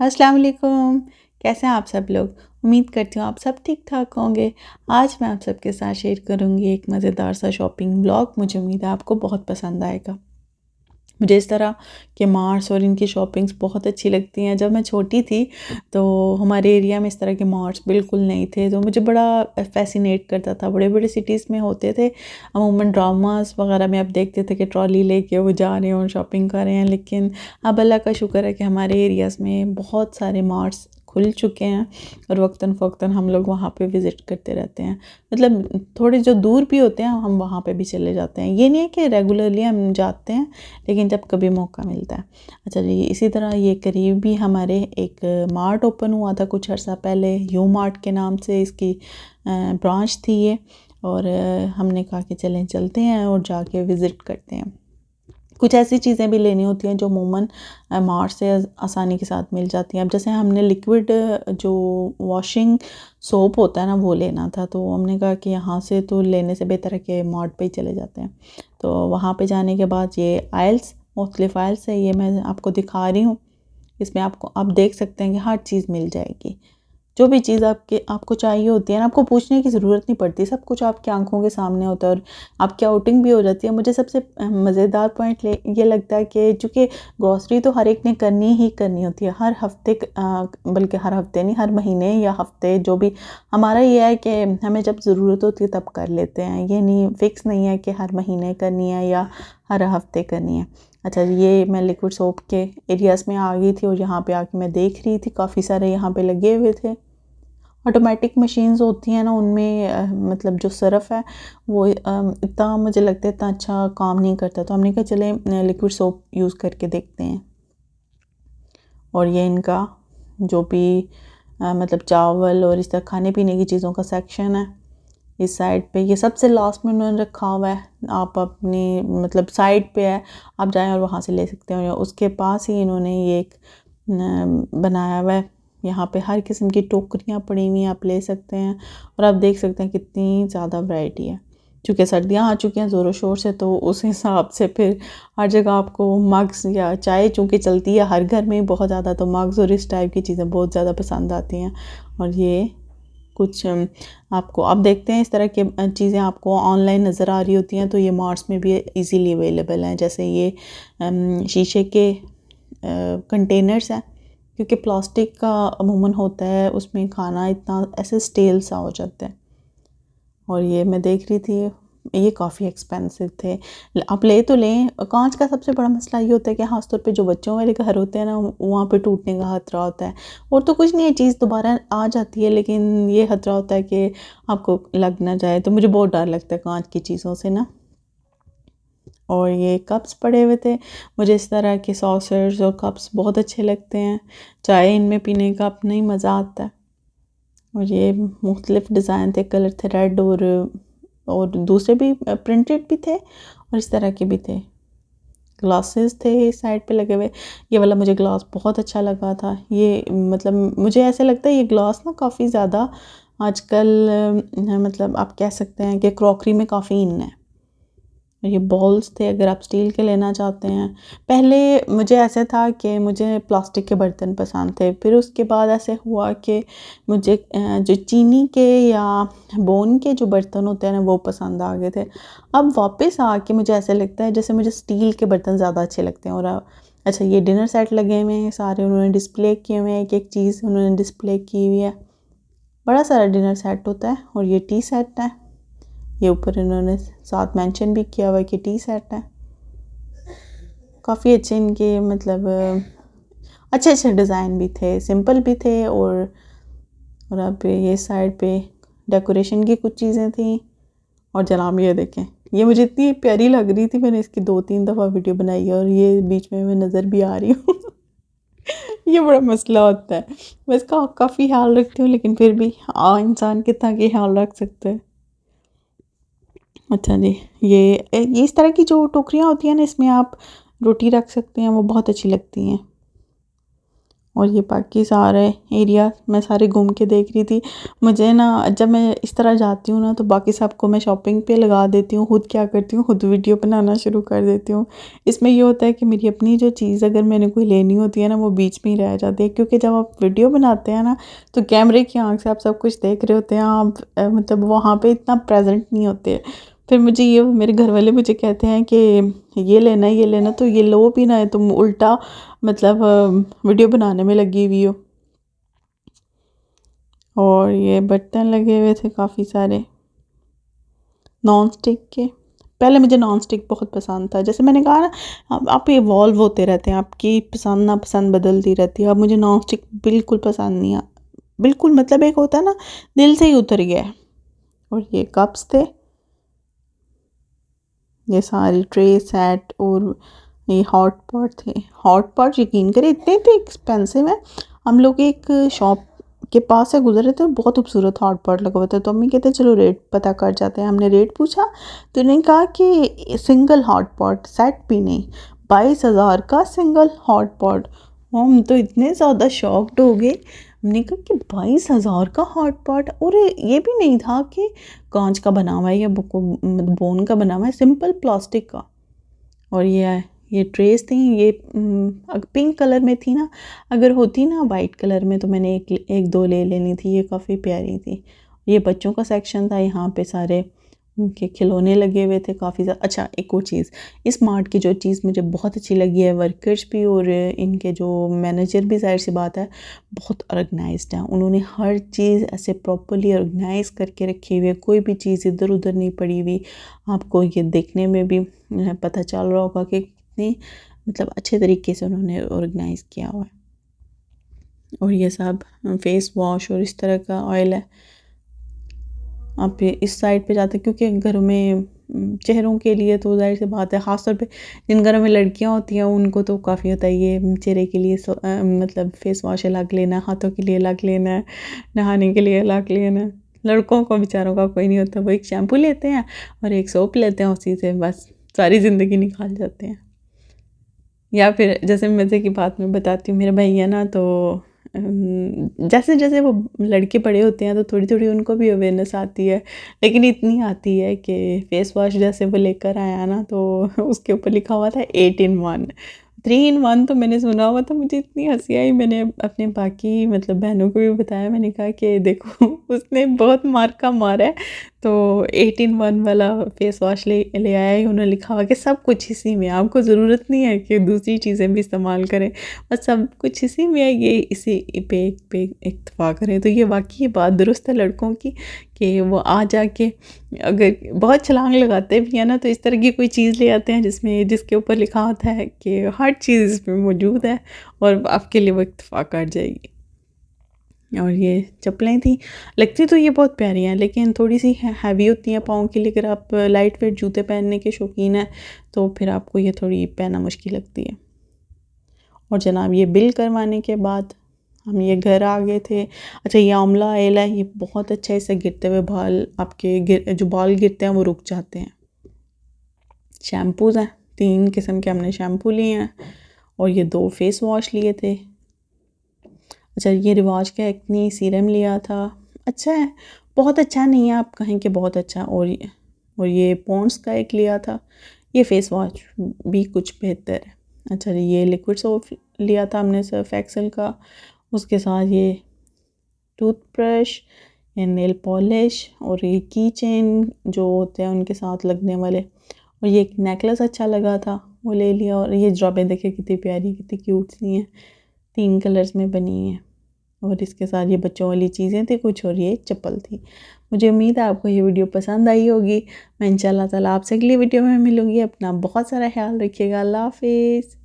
अस्सलाम वालेकुम। कैसे हैं आप सब लोग? उम्मीद करती हूँ आप सब ठीक ठाक होंगे। आज मैं आप सबके साथ शेयर करूँगी एक मज़ेदार सा शॉपिंग ब्लॉग। मुझे उम्मीद है आपको बहुत पसंद आएगा। मुझे इस तरह के मार्ट्स और इनकी शॉपिंग्स बहुत अच्छी लगती हैं। जब मैं छोटी थी तो हमारे एरिया में इस तरह के मार्ट्स बिल्कुल नहीं थे, तो मुझे बड़ा फ़ैसिनेट करता था। बड़े-बड़े सिटीज़ में होते थे, अमूमन ड्रामास वगैरह में आप देखते थे कि ट्रॉली लेके वो जा रहे हैं और शॉपिंग कर रहे हैं। लेकिन अब अल्लाह का शुक्र है कि हमारे एरियाज़ में बहुत सारे मार्ट्स खुल चुके हैं और वक्तन-फ़वक्तन हम लोग वहाँ पे विज़िट करते रहते हैं। मतलब थोड़े जो दूर भी होते हैं हम वहाँ पे भी चले जाते हैं। ये नहीं है कि रेगुलरली हम जाते हैं, लेकिन जब कभी मौका मिलता है। अच्छा जी, इसी तरह ये करीब भी हमारे एक मार्ट ओपन हुआ था कुछ अर्सा पहले, यू मार्ट के नाम से इसकी ब्रांच थी ये। और हमने कहा कि चलें चलते हैं और जाके विज़िट करते हैं। कुछ ऐसी चीज़ें भी लेनी होती हैं जो अमूमन मार्ट से आसानी के साथ मिल जाती हैं। अब जैसे हमने लिक्विड जो वॉशिंग सोप होता है ना, वो लेना था, तो हमने कहा कि यहाँ से तो लेने से बेहतर है कि मार्ट पे ही चले जाते हैं। तो वहाँ पे जाने के बाद ये आइल्स, मुख्तलिफ आइल्स है, ये मैं आपको दिखा रही हूँ। इसमें आपको आप देख सकते हैं कि हर चीज़ मिल जाएगी। जो भी चीज़ आपको चाहिए होती है ना, आपको पूछने की ज़रूरत नहीं पड़ती, सब कुछ आपकी आंखों के सामने होता है और आपकी आउटिंग भी हो जाती है। मुझे सबसे मज़ेदार पॉइंट ये लगता है कि चूँकि ग्रॉसरी तो हर एक ने करनी ही करनी होती है, हर हफ्ते बल्कि हर हफ्ते नहीं, हर महीने या हफ्ते, जो भी। हमारा ये है कि हमें जब ज़रूरत होती है तब कर लेते हैं, ये नहीं फिक्स नहीं है कि हर महीने करनी है या हर हफ्ते करनी है। अच्छा, ये मैं लिक्विड सोप के एरियाज़ में आ गई थी और यहाँ पे आके मैं देख रही थी काफ़ी सारे यहाँ पे लगे हुए थे। ऑटोमेटिक मशीन्स होती हैं ना, उनमें मतलब जो सर्फ़ है वो इतना मुझे लगता है इतना अच्छा काम नहीं करता, तो हमने कहा चलें लिक्विड सोप यूज़ करके देखते हैं। और ये इनका जो भी मतलब चावल और इस तरह खाने पीने की चीज़ों का सेक्शन है इस साइड पे, ये सबसे लास्ट में उन्होंने रखा हुआ है। आप अपनी मतलब साइड पे है, आप जाएं और वहाँ से ले सकते हो। उसके पास ही इन्होंने ये एक बनाया हुआ है, यहाँ पे हर किस्म की टोकरियाँ पड़ी हुई हैं, आप ले सकते हैं। और आप देख सकते हैं कितनी ज़्यादा वैरायटी है। चूँकि सर्दियाँ आ चुकी हैं ज़ोरों शोर से, तो उस हिसाब से फिर हर जगह आपको मग्स या चाय चूँकि चलती है हर घर में बहुत ज़्यादा, तो मग्स और इस टाइप की चीज़ें बहुत ज़्यादा पसंद आती हैं। और ये कुछ आपको आप देखते हैं इस तरह की चीज़ें आपको ऑनलाइन नज़र आ रही होती हैं, तो ये मार्ट्स में भी इजीली अवेलेबल हैं। जैसे ये शीशे के कंटेनर्स हैं, क्योंकि प्लास्टिक का अमूमन होता है उसमें खाना इतना ऐसे स्टेल सा हो जाता है। और ये मैं देख रही थी, ये काफ़ी एक्सपेंसिव थे। आप ले तो लें, कांच का सबसे बड़ा मसला ये होता है कि ख़ास तौर पे जो बच्चों वाले घर होते हैं ना, वहाँ पे टूटने का खतरा होता है। और तो कुछ नहीं है, चीज़ दोबारा आ जाती है, लेकिन ये खतरा होता है कि आपको लग ना जाए। तो मुझे बहुत डर लगता है कांच की चीज़ों से ना। और ये कप्स पड़े हुए थे, मुझे इस तरह के सॉसर्स और कप्स बहुत अच्छे लगते हैं। चाय इनमें पीने का अपना ही मज़ा आता है। और ये मुख्तलिफ़ डिज़ाइन थे, कलर थे रेड और दूसरे भी प्रिंटेड भी थे और इस तरह के भी थे। ग्लासेस थे इस साइड पे लगे हुए। ये वाला मुझे ग्लास बहुत अच्छा लगा था। ये मतलब मुझे ऐसे लगता है ये ग्लास ना काफ़ी ज़्यादा आजकल मतलब आप कह सकते हैं कि क्रॉकरी में काफ़ी इन है। ये बाउल्स थे, अगर आप स्टील के लेना चाहते हैं। पहले मुझे ऐसे था कि मुझे प्लास्टिक के बर्तन पसंद थे, फिर उसके बाद ऐसे हुआ कि मुझे जो चीनी के या बोन के जो बर्तन होते हैं ना, वो पसंद आ गए थे। अब वापस आके मुझे ऐसे लगता है जैसे मुझे स्टील के बर्तन ज़्यादा अच्छे लगते हैं। और अच्छा, ये डिनर सेट लगे हुए हैं सारे, उन्होंने डिस्प्ले किए हुए हैं, एक एक चीज़ उन्होंने डिस्प्ले की हुई है। बड़ा सारा डिनर सेट होता है। और ये टी सेट है, ये ऊपर इन्होंने साथ मेंशन भी किया हुआ है कि टी सेट है। काफ़ी अच्छे इनके मतलब अच्छे अच्छे डिज़ाइन भी थे, सिंपल भी थे। और अब ये साइड पे डेकोरेशन की कुछ चीज़ें थी। और जनाब ये देखें, ये मुझे इतनी प्यारी लग रही थी, मैंने इसकी 2-3 दफ़ा वीडियो बनाई है और ये बीच में मैं नज़र भी आ रही हूँ। ये बड़ा मसला होता है। मैं इसका काफ़ी ख्याल रखती हूँ, लेकिन फिर भी इंसान कितना के ख्याल रख सकता है। अच्छा जी, ये इस तरह की जो टोकरियाँ होती हैं ना, इसमें आप रोटी रख सकते हैं, वो बहुत अच्छी लगती हैं। और ये बाकी सारे एरिया मैं सारे घूम के देख रही थी। मुझे ना जब मैं इस तरह जाती हूँ ना तो बाकी सबको मैं शॉपिंग पे लगा देती हूँ, खुद क्या करती हूँ, खुद वीडियो बनाना शुरू कर देती हूँ। इसमें ये होता है कि मेरी अपनी जो चीज़ अगर मैंने कोई लेनी होती है ना वो बीच में ही रह जाती है, क्योंकि जब आप वीडियो बनाते हैं ना तो कैमरे की आंख से आप सब कुछ देख रहे होते हैं, आप मतलब वहाँ पर इतना प्रेजेंट नहीं होते। फिर मुझे ये मेरे घर वाले मुझे कहते हैं कि ये लेना, तो ये लो भी ना है, तुम उल्टा मतलब वीडियो बनाने में लगी हुई हो। और ये बर्तन लगे हुए थे काफ़ी सारे नॉन स्टिक के। पहले मुझे नॉन स्टिक बहुत पसंद था, जैसे मैंने कहा ना आप इवॉल्व होते रहते हैं, आपकी पसंद नापसंद बदलती रहती है। अब मुझे नॉन स्टिक बिल्कुल पसंद नहीं आ, बिल्कुल मतलब एक होता है ना दिल से ही उतर गया है। और ये कप्स थे, ये सारी ट्रे सेट, और ये हॉट पॉट थे। हॉट पॉट यकीन करें इतने तो एक्सपेंसिव है। हम लोग एक शॉप के पास से गुजरे थे, बहुत खूबसूरत हॉट पॉट लगा हुआ था, तो अम्मी कहते चलो रेट पता कर जाते हैं। हमने रेट पूछा तो उन्होंने कहा कि सिंगल हॉट पॉट, सेट भी नहीं, 22,000 का सिंगल हॉट पॉट। हम तो इतने ज़्यादा शॉक्ड हो गए। हमने कहा कि 22,000 का हॉट पॉट, और ये भी नहीं था कि कांच का बना हुआ है या बोन का बना हुआ है, सिंपल प्लास्टिक का। और ये ट्रेस थी, ये पिंक कलर में थी ना, अगर होती ना वाइट कलर में तो मैंने एक दो ले लेनी थी, ये काफ़ी प्यारी थी। ये बच्चों का सेक्शन था, यहाँ पे सारे उनके खिलौने लगे हुए थे काफ़ी ज़्यादा। अच्छा एक और चीज़, इस मार्ट की जो चीज़ मुझे बहुत अच्छी लगी है, वर्कर्स भी और इनके जो मैनेजर भी, जाहिर सी बात है बहुत ऑर्गेनाइज्ड है। उन्होंने हर चीज़ ऐसे प्रॉपरली ऑर्गेनाइज करके रखी हुई है, कोई भी चीज़ इधर उधर नहीं पड़ी हुई। आपको ये देखने में भी पता चल रहा होगा कि कितनी मतलब अच्छे तरीके से उन्होंने ऑर्गेनाइज़ किया हुआ है। और ये सब फेस वॉश और इस तरह का ऑयल है। आप इस साइड पे जाते, क्योंकि घरों में चेहरों के लिए तो जाहिर सी बात है, ख़ास तौर पे जिन घरों में लड़कियां होती हैं उनको तो काफ़ी होता है ये चेहरे के लिए मतलब फेस वॉश अलग लेना है, हाथों के लिए अलग लेना है, नहाने के लिए अलग लेना है। लड़कों को बेचारों का कोई नहीं होता, वो एक शैम्पू लेते हैं और एक सोप लेते हैं, उसी से बस सारी ज़िंदगी निकाल जाते हैं। या फिर जैसे मज़े की बात मैं बताती हूँ, मेरे भैया ना तो जैसे जैसे वो लड़के बड़े होते हैं तो थोड़ी थोड़ी उनको भी अवेयरनेस आती है, लेकिन इतनी आती है कि फेस वॉश जैसे वो लेकर आया ना तो उसके ऊपर लिखा हुआ था 8 in 1, 3 in 1। तो मैंने सुना हुआ था, मुझे इतनी हंसी आई। मैंने अपने बाकी मतलब बहनों को भी बताया, मैंने कहा कि देखो उसने बहुत मार का मारा है, तो 8 in 1 वाला फेस वॉश ले ले आया है। उन्होंने लिखा हुआ कि सब कुछ इसी में, आपको ज़रूरत नहीं है कि दूसरी चीज़ें भी इस्तेमाल करें, बस सब कुछ इसी में है, ये इसी पे इत्तफाक करें। तो ये वाकई बात दुरुस्त है लड़कों की कि वो आ जाके अगर बहुत छलांग लगाते भी हैं ना तो इस तरह की कोई चीज़ ले आते हैं जिसके ऊपर लिखा होता है कि हर चीज़ इसमें मौजूद है और आपके लिए वो इत्तफाक कर जाएगी। और ये चप्पलें थी, लगती तो ये बहुत प्यारी हैं लेकिन थोड़ी सी हैवी होती हैं पाँव के लिए। अगर आप लाइट वेट जूते पहनने के शौकीन हैं तो फिर आपको ये थोड़ी पहनना मुश्किल लगती है। और जनाब ये बिल करवाने के बाद हम ये घर आ गए थे। अच्छा ये आंवला ऑयल है, ये बहुत अच्छा है, इससे गिरते हुए बाल आपके जो बाल गिरते हैं वो रुक जाते हैं। शैम्पूज़ हैं, 3 किस्म के हमने शैम्पू लिए हैं और ये 2 फेस वॉश लिए थे। अच्छा ये रिवाज का एक्नी सीरम लिया था, अच्छा है, बहुत अच्छा नहीं है आप कहें कि बहुत अच्छा। और ये पॉन्ड्स का एक लिया था, ये फेस वॉश भी कुछ बेहतर है। अच्छा ये लिक्विड सोप लिया था हमने सर्फ एक्सेल का, उसके साथ ये टूथब्रश, ये नेल पॉलिश और ये की चेन जो होते हैं उनके साथ लगने वाले, और ये एक नेकलेस अच्छा लगा था वो ले लिया। और ये जराबें देखिए कितनी प्यारी कितनी क्यूट सी हैं, 3 कलर्स में बनी हैं। और इसके साथ ये बच्चों वाली चीज़ें थी कुछ, और ये चप्पल थी। मुझे उम्मीद है आपको ये वीडियो पसंद आई होगी। मैं इंशाल्लाह ताला आपसे अगली वीडियो में मिलूँगी। अपना बहुत सारा ख्याल रखिएगा। अल्लाह हाफिज़।